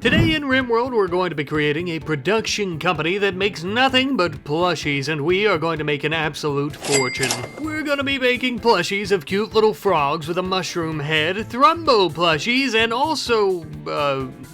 Today in RimWorld, we're going to be creating a production company that makes nothing but plushies, and we are going to make an absolute fortune. We're going to be making plushies of cute little frogs with a mushroom head, Thrumbo plushies, and also,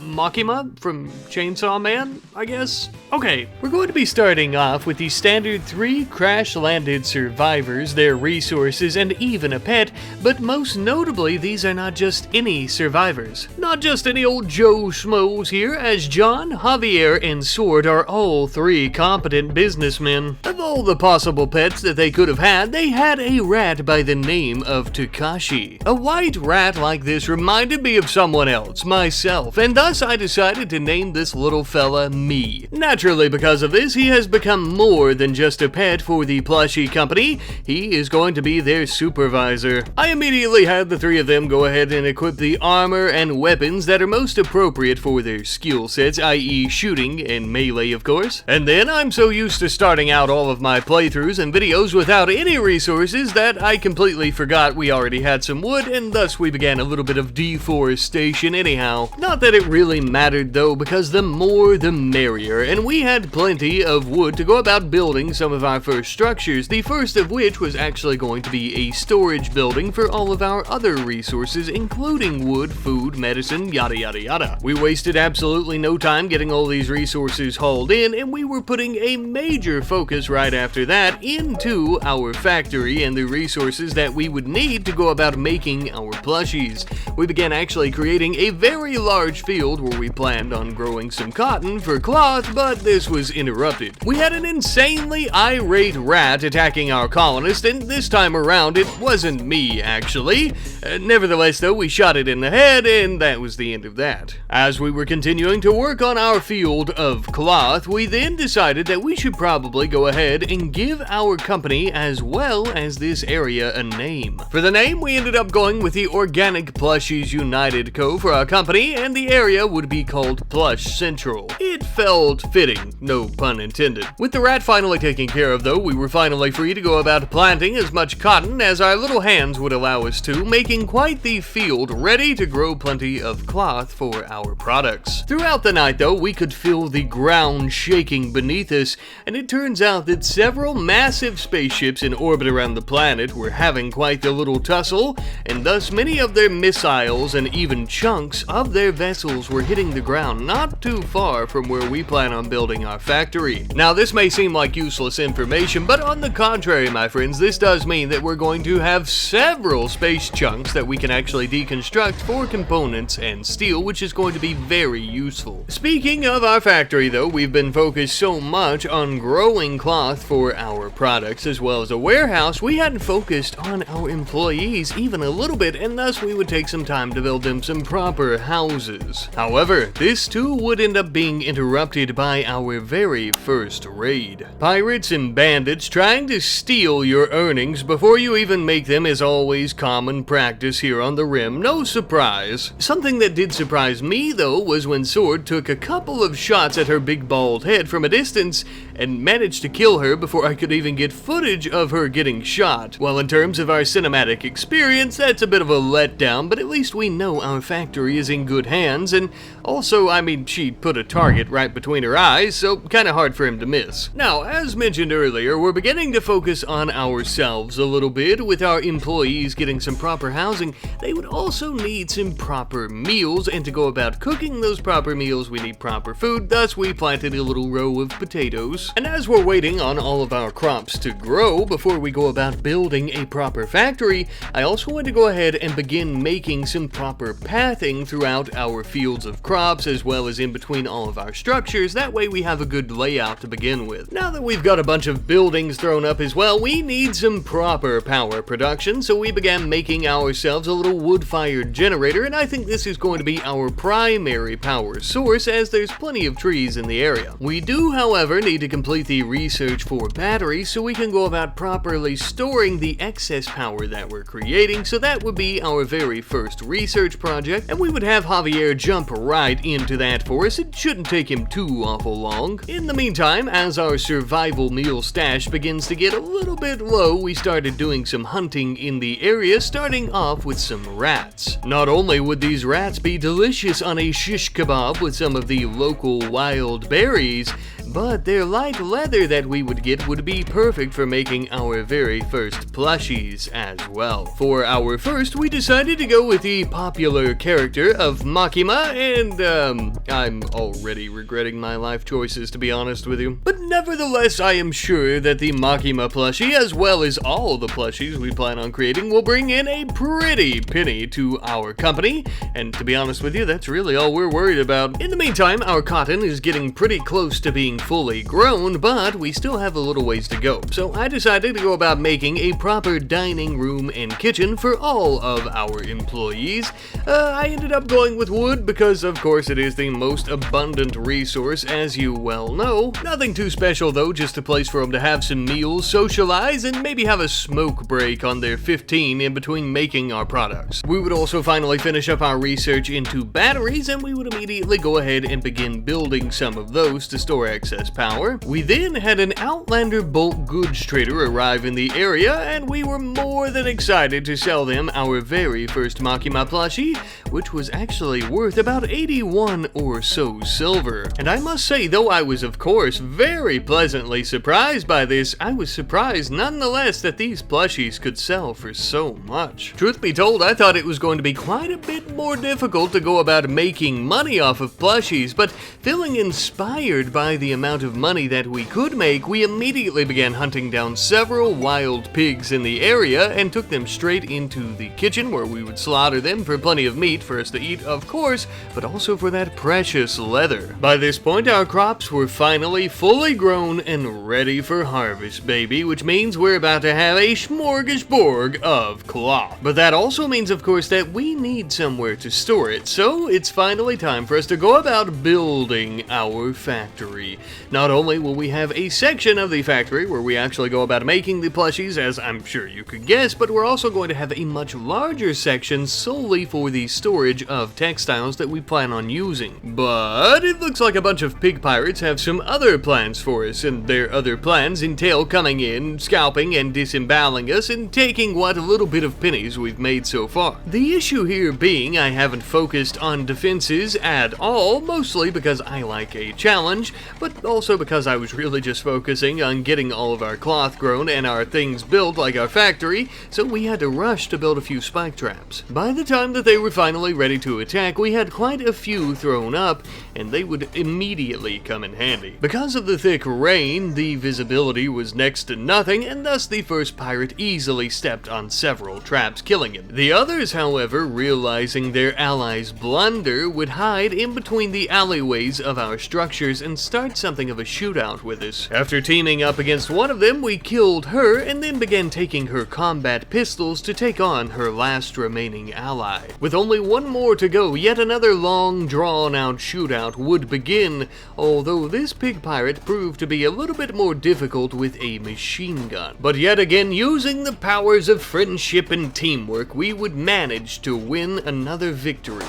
Makima from Chainsaw Man, I guess? Okay, we're going to be starting off with the standard 3 crash-landed survivors, their resources, and even a pet, but most notably, these are not just any survivors. Not just any old Joe Schmoes here, as John, Javier, and Sword are all 3 competent businessmen. Of all the possible pets that they could have had, they had a rat by the name of Takashi. A white rat like this reminded me of someone else, myself, and thus I decided to name this little fella Me. Naturally, because of this, he has become more than just a pet for the plushie company. He is going to be their supervisor. I immediately had the 3 of them go ahead and equip the armor and weapons that are most appropriate for their skill sets, i.e. shooting and melee, of course. And then I'm so used to starting out all of my playthroughs and videos without any resources that I completely forgot we already had some wood, and thus we began a little bit of deforestation anyhow. Not that it really mattered though, because the more the merrier, and we had plenty of wood to go about building some of our first structures, the first of which was actually going to be a storage building for all of our other resources, including wood, food, medicine, yada yada yada. We wasted absolutely no time getting all these resources hauled in, and we were putting a major focus right after that into our factory and the resources that we would need to go about making our plushies. We began actually creating a very large field where we planned on growing some cotton for cloth, but this was interrupted. We had an insanely irate rat attacking our colonist, and this time around it wasn't me actually. Nevertheless though, we shot it in the head, and that was the end of that. As we were continuing to work on our field of cloth, we then decided that we should probably go ahead and give our company as well as this area a name. For the name, we ended up going with the Organic Plushies United Co. for our company, and the area would be called Plush Central. It felt fitting, no pun intended. With the rat finally taken care of though, we were finally free to go about planting as much cotton as our little hands would allow us to, making quite the field ready to grow plenty of cloth for our products. Throughout the night though, we could feel the ground shaking beneath us, and it turns out that several massive spaceships in orbit around the planet were having quite the little tussle, and thus many of their missiles and even chunks of their vessels were hitting the ground not too far from where we plan on building our factory. Now this may seem like useless information, but on the contrary, my friends, this does mean that we're going to have several space chunks that we can actually deconstruct for components and steel, which is going to be very useful. Speaking of our factory though, we've been focused so much on growing cloth for our products as well as a warehouse, we hadn't focused on our employees even a little bit, and thus we would take some time to build them some proper houses. However, this too would end up being interrupted by our very first raid. Pirates and bandits trying to steal your earnings before you even make them is always common practice here on the Rim, no surprise. Something that did surprise me though was when Sword took a couple of shots at her big bald head from a distance and managed to kill her before I could even get footage of her getting shot. Well, in terms of our cinematic experience, that's a bit of a letdown, but at least we know our factory is in good hands, and also, I mean, she put a target right between her eyes, so kinda hard for him to miss. Now, as mentioned earlier, we're beginning to focus on ourselves a little bit. With our employees getting some proper housing, they would also need some proper meals, and to go about cooking those proper meals, we need proper food, thus we planted a little row of potatoes. And as we're waiting on all of our crops to grow before we go about building a proper factory, I also want to go ahead and begin making some proper pathing throughout our fields of crops as well as in between all of our structures. That way we have a good layout to begin with. Now that we've got a bunch of buildings thrown up as well, we need some proper power production, so we began making ourselves a little wood-fired generator, and I think this is going to be our primary power source as there's plenty of trees in the area. We do, however, need to complete the research for batteries so we can go about properly storing the excess power that we're creating, so that would be our very first research project, and we would have Javier jump right into that for us. It shouldn't take him too awful long. In the meantime, as our survival meal stash begins to get a little bit low, we started doing some hunting in the area, starting off with some rats. Not only would these rats be delicious on a shish kebab with some of the local wild berries, but their light leather that we would get would be perfect for making our very first plushies as well. For our first, we decided to go with the popular character of Makima, and I'm already regretting my life choices, to be honest with you. But nevertheless, I am sure that the Makima plushie, as well as all the plushies we plan on creating, will bring in a pretty penny to our company, and to be honest with you, that's really all we're worried about. In the meantime, our cotton is getting pretty close to being fully grown, but we still have a little ways to go. So I decided to go about making a proper dining room and kitchen for all of our employees. I ended up going with wood because, of course, it is the most abundant resource, as you well know. Nothing too special though, just a place for them to have some meals, socialize, and maybe have a smoke break on their 15 in between making our products. We would also finally finish up our research into batteries, and we would immediately go ahead and begin building some of those to store excess power. We then had an Outlander bulk goods trader arrive in the area, and we were more than excited to sell them our very first Makima plushie, which was actually worth about 81 or so silver. And I must say, though I was of course very pleasantly surprised by this, I was surprised nonetheless that these plushies could sell for so much. Truth be told, I thought it was going to be quite a bit more difficult to go about making money off of plushies, but feeling inspired by the amount of money that we could make, we immediately began hunting down several wild pigs in the area and took them straight into the kitchen where we would slaughter them for plenty of meat for us to eat, of course, but also for that precious leather. By this point, our crops were finally fully grown and ready for harvest, baby, which means we're about to have a smorgasbord of cloth. But that also means, of course, that we need somewhere to store it, so it's finally time for us to go about building our factory. Not only will we have a section of the factory where we actually go about making the plushies, as I'm sure you could guess, but we're also going to have a much larger section solely for the storage of textiles that we plan on using. But it looks like a bunch of pig pirates have some other plans for us, and their other plans entail coming in, scalping and disemboweling us, and taking what little bit of pennies we've made so far. The issue here being I haven't focused on defenses at all, mostly because I like a challenge, but also because I was really just focusing on getting all of our cloth grown and our things built like our factory, so we had to rush to build a few spike traps. By the time that they were finally ready to attack, we had quite a few thrown up, and they would immediately come in handy. Because of the thick rain, the visibility was next to nothing, and thus the first pirate easily stepped on several traps, killing him. The others, however, realizing their allies' blunder, would hide in between the alleyways of our structures and start something of a shootout with us. After teaming up against one of them, we killed her and then began taking her combat pistols to take on her last remaining ally. With only one more to go, yet another long, drawn-out shootout would begin, although this pig pirate proved to be a little bit more difficult with a machine gun. But yet again, using the powers of friendship and teamwork, we would manage to win another victory.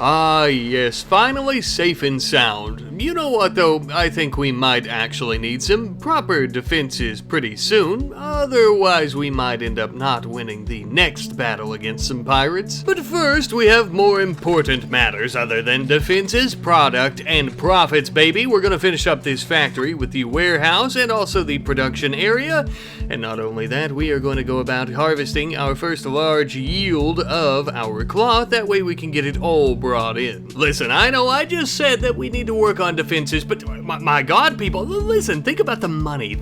Ah yes, finally safe and sound. You know what though, I think we might actually need some proper defenses pretty soon, otherwise we might end up not winning the next battle against some pirates. But first, we have more important matters other than defenses, product, and profits, baby. We're gonna finish up this factory with the warehouse and also the production area, and not only that, we are going to go about harvesting our first large yield of our cloth, that way we can get it all brought in. Listen, I know I just said that we need to work on defenses, but my god, people, listen, think about the money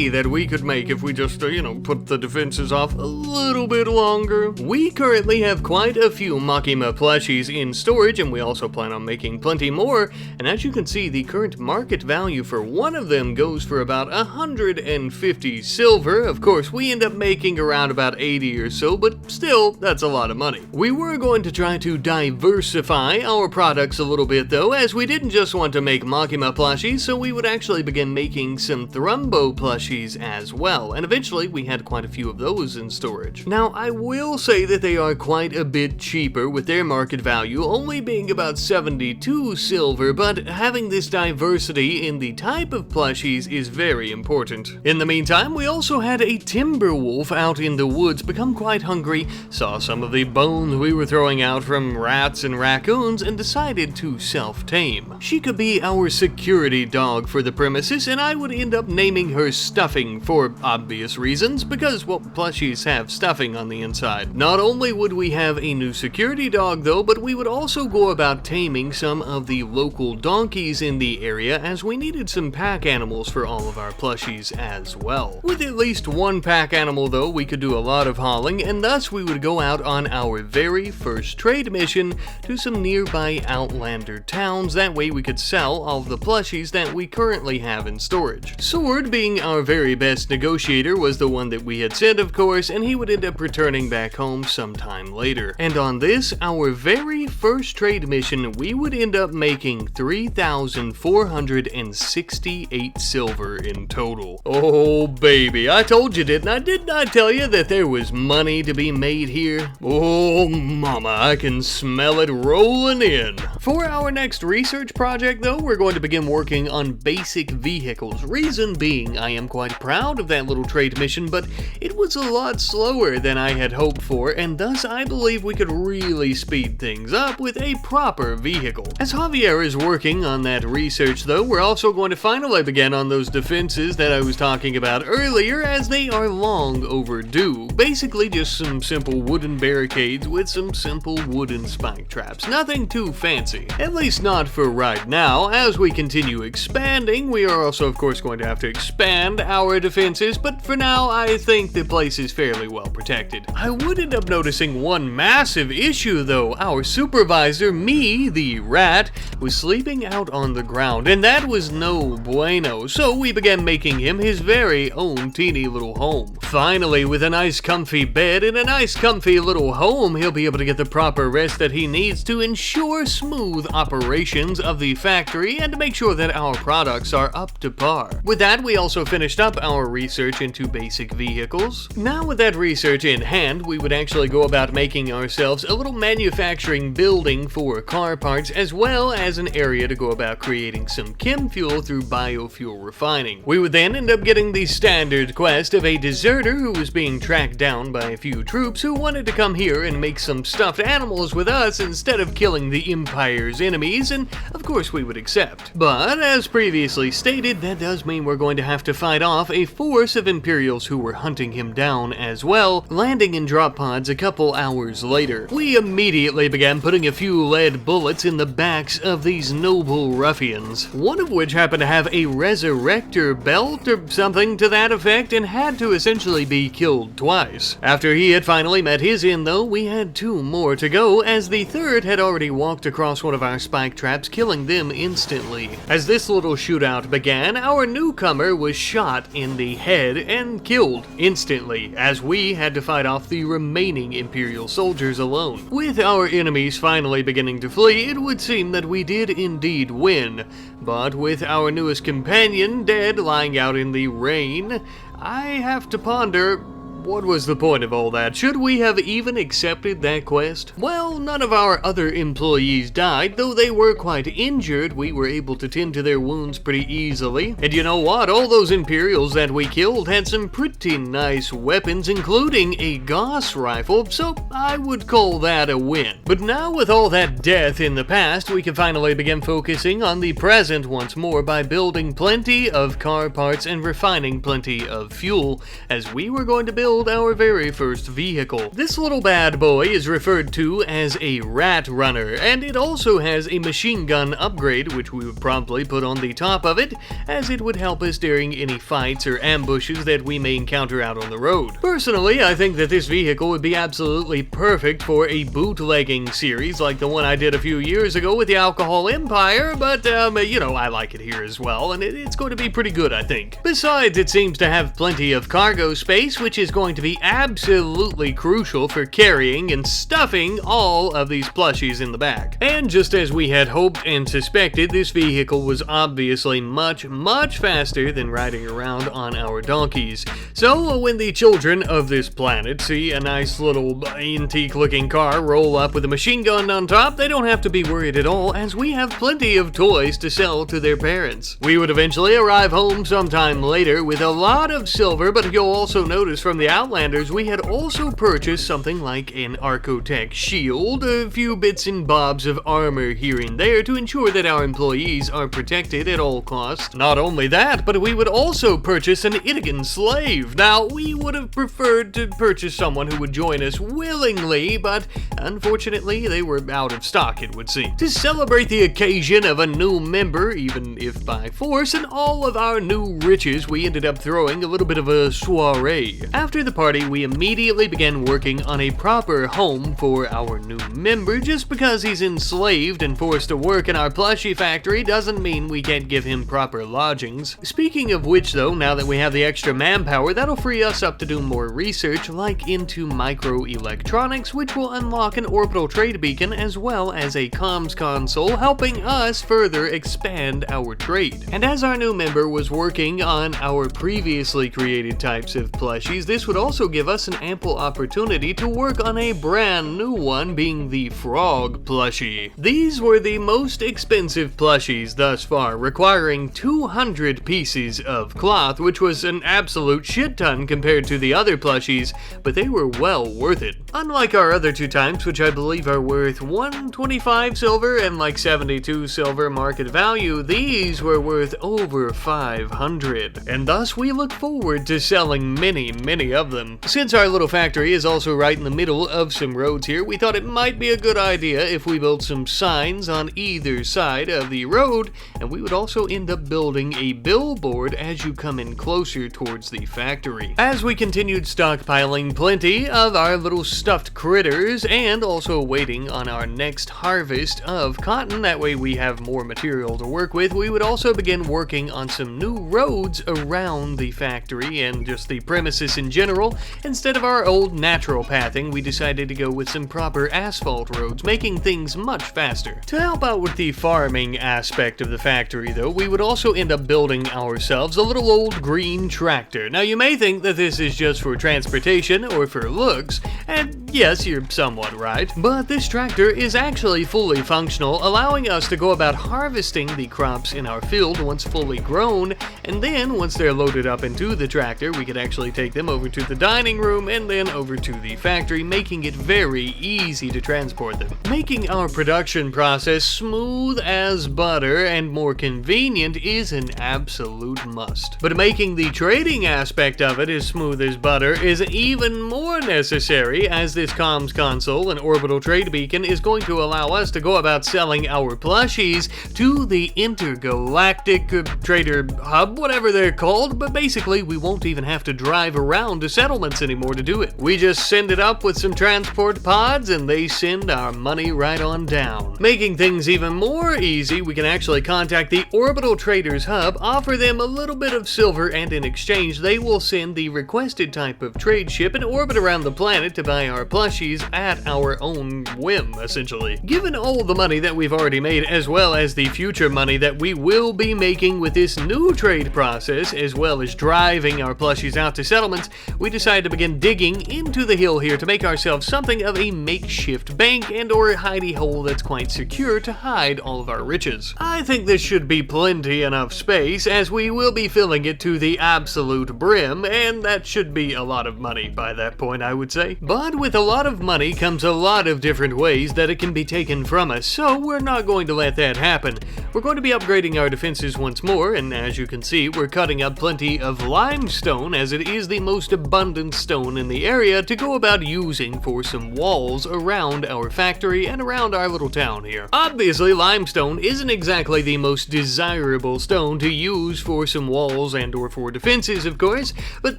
that we could make if we just, put the defenses off a little bit longer. We currently have quite a few Makima plushies in storage, and we also plan on making plenty more, and as you can see, the current market value for one of them goes for about 150 silver. Of course, we end up making around about 80 or so, but still, that's a lot of money. We were going to try to diversify our products a little bit though, as we didn't just want to make Makima plushies, so we would actually begin making some Thrumbo Lego plushies as well, and eventually we had quite a few of those in storage. Now, I will say that they are quite a bit cheaper, with their market value only being about 72 silver, but having this diversity in the type of plushies is very important. In the meantime, we also had a timber wolf out in the woods become quite hungry, saw some of the bones we were throwing out from rats and raccoons, and decided to self-tame. She could be our security dog for the premises, and I would end up naming her Stuffing for obvious reasons, because, well, plushies have stuffing on the inside. Not only would we have a new security dog though, but we would also go about taming some of the local donkeys in the area, as we needed some pack animals for all of our plushies as well. With at least one pack animal though, we could do a lot of hauling, and thus we would go out on our very first trade mission to some nearby Outlander towns. That way we could sell all of the plushies that we currently have in storage. Sword, being our very best negotiator, was the one that we had sent, of course, and he would end up returning back home sometime later. And on this, our very first trade mission, we would end up making 3,468 silver in total. Oh baby, I told you, didn't I? Didn't I tell you that there was money to be made here? Oh mama, I can smell it rolling in. For our next research project though, we're going to begin working on basic vehicles. Reason being, I am quite proud of that little trade mission, but it was a lot slower than I had hoped for, and thus I believe we could really speed things up with a proper vehicle. As Javier is working on that research though, we're also going to finally begin on those defenses that I was talking about earlier, as they are long overdue. Basically just some simple wooden barricades with some simple wooden spike traps. Nothing too fancy. At least not for right now. As we continue expanding, we are also of course going to have to expand our defenses, but for now I think the place is fairly well protected. I would end up noticing one massive issue though. Our supervisor, me, the rat, was sleeping out on the ground, and that was no bueno, so we began making him his very own teeny little home. Finally, with a nice comfy bed and a nice comfy little home, he'll be able to get the proper rest that he needs to ensure smooth operations of the factory and to make sure that our products are up to par. With that, we also finished up our research into basic vehicles. Now with that research in hand, we would actually go about making ourselves a little manufacturing building for car parts, as well as an area to go about creating some chem fuel through biofuel refining. We would then end up getting the standard quest of a deserter who was being tracked down by a few troops who wanted to come here and make some stuffed animals with us instead of killing the Empire's enemies, and of course we would accept. But as previously stated, that does mean we're going to have to fight off a force of Imperials who were hunting him down as well, landing in drop pods a couple hours later. We immediately began putting a few lead bullets in the backs of these noble ruffians, one of which happened to have a resurrector belt or something to that effect and had to essentially be killed twice. After he had finally met his end though, we had two more to go, as the third had already walked across one of our spike traps, killing them instantly. As this little shootout began, our newcomer was shot in the head and killed instantly, as we had to fight off the remaining Imperial soldiers alone. With our enemies finally beginning to flee, it would seem that we did indeed win, but with our newest companion dead lying out in the rain, I have to ponder, what was the point of all that? Should we have even accepted that quest? Well, none of our other employees died, though they were quite injured. We were able to tend to their wounds pretty easily. And you know what? All those Imperials that we killed had some pretty nice weapons, including a Gauss rifle, so I would call that a win. But now with all that death in the past, we can finally begin focusing on the present once more by building plenty of car parts and refining plenty of fuel, as we were going to build our very first vehicle. This little bad boy is referred to as a rat runner, and it also has a machine gun upgrade, which we would promptly put on the top of it, as it would help us during any fights or ambushes that we may encounter out on the road. Personally, I think that this vehicle would be absolutely perfect for a bootlegging series like the one I did a few years ago with the Alcohol Empire, but you know, I like it here as well, and it's going to be pretty good, I think. Besides, it seems to have plenty of cargo space, which is going going to be absolutely crucial for carrying and stuffing all of these plushies in the back. And just as we had hoped and suspected, this vehicle was obviously much faster than riding around on our donkeys. So when the children of this planet see a nice little antique looking car roll up with a machine gun on top, they don't have to be worried at all, as we have plenty of toys to sell to their parents. We would eventually arrive home sometime later with a lot of silver, but you'll also notice from the Outlanders we had also purchased something like an Archotech shield, a few bits and bobs of armor here and there to ensure that our employees are protected at all costs. Not only that, but we would also purchase an Itigan slave. Now, we would have preferred to purchase someone who would join us willingly, but unfortunately they were out of stock, it would seem. To celebrate the occasion of a new member, even if by force, and all of our new riches, we ended up throwing a little bit of a soiree. After the party, we immediately began working on a proper home for our new member. Just because he's enslaved and forced to work in our plushie factory doesn't mean we can't give him proper lodgings. Speaking of which though, now that we have the extra manpower, that'll free us up to do more research, like into microelectronics, which will unlock an orbital trade beacon as well as a comms console, helping us further expand our trade. And as our new member was working on our previously created types of plushies, this would also give us an ample opportunity to work on a brand new one, being the frog plushie. These were the most expensive plushies thus far, requiring 200 pieces of cloth, which was an absolute shit ton compared to the other plushies, but they were well worth it. Unlike our other two types, which I believe are worth 125 silver and like 72 silver market value, these were worth over 500. And thus we look forward to selling many of them. Since our little factory is also right in the middle of some roads here, we thought it might be a good idea if we built some signs on either side of the road, and we would also end up building a billboard as you come in closer towards the factory. As we continued stockpiling plenty of our little stuffed critters and also waiting on our next harvest of cotton, that way we have more material to work with, we would also begin working on some new roads around the factory and just the premises in general. Instead of our old natural pathing, we decided to go with some proper asphalt roads, making things much faster. To help out with the farming aspect of the factory though, we would also end up building ourselves a little old green tractor. Now you may think that this is just for transportation or for looks, and yes, you're somewhat right, but this tractor is actually fully functional, allowing us to go about harvesting the crops in our field once fully grown, and then once they're loaded up into the tractor, we could actually take them over to the dining room and then over to the factory, making it very easy to transport them. Making our production process smooth as butter and more convenient is an absolute must. But making the trading aspect of it as smooth as butter is even more necessary, as this comms console and orbital trade beacon is going to allow us to go about selling our plushies to the intergalactic trader hub, whatever they're called, but basically we won't even have to drive around to settlements anymore to do it. We just send it up with some transport pods and they send our money right on down. Making things even more easy, we can actually contact the orbital traders hub, offer them a little bit of silver, and in exchange they will send the requested type of trade ship and orbit around the planet to buy our plushies at our own whim, essentially. Given all the money that we've already made, as well as the future money that we will be making with this new trade process, as well as driving our plushies out to settlements, we decided to begin digging into the hill here to make ourselves something of a makeshift bank and or hidey hole that's quite secure to hide all of our riches. I think this should be plenty enough space, as we will be filling it to the absolute brim, and that should be a lot of money by that point, I would say. But with a lot of money comes a lot of different ways that it can be taken from us, so we're not going to let that happen. We're going to be upgrading our defenses once more, and as you can see, we're cutting up plenty of limestone, as it is the most abundant stone in the area to go about using for some walls around our factory and around our little town here. Obviously, limestone isn't exactly the most desirable stone to use for some walls and or for defenses, of course, but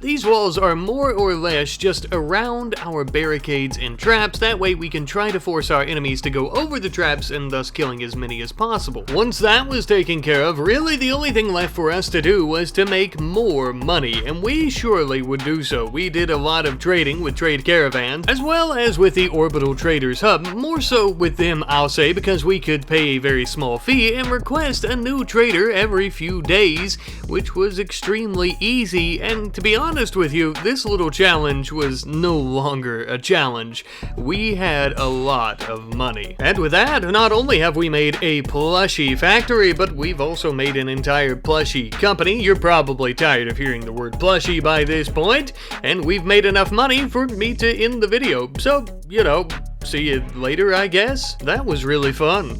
these walls are more or less just around our barricade barricades and traps. That way we can try to force our enemies to go over the traps and thus killing as many as possible. Once that was taken care of, really the only thing left for us to do was to make more money, and we surely would do so. We did a lot of trading with Trade Caravans, as well as with the Orbital Traders Hub, more so with them I'll say, because we could pay a very small fee and request a new trader every few days, which was extremely easy. And to be honest with you, this little challenge was no longer a challenge. We had a lot of money. And with that, not only have we made a plushie factory, but we've also made an entire plushie company. You're probably tired of hearing the word plushie by this point, and we've made enough money for me to end the video. So, you know, see you later, I guess. That was really fun.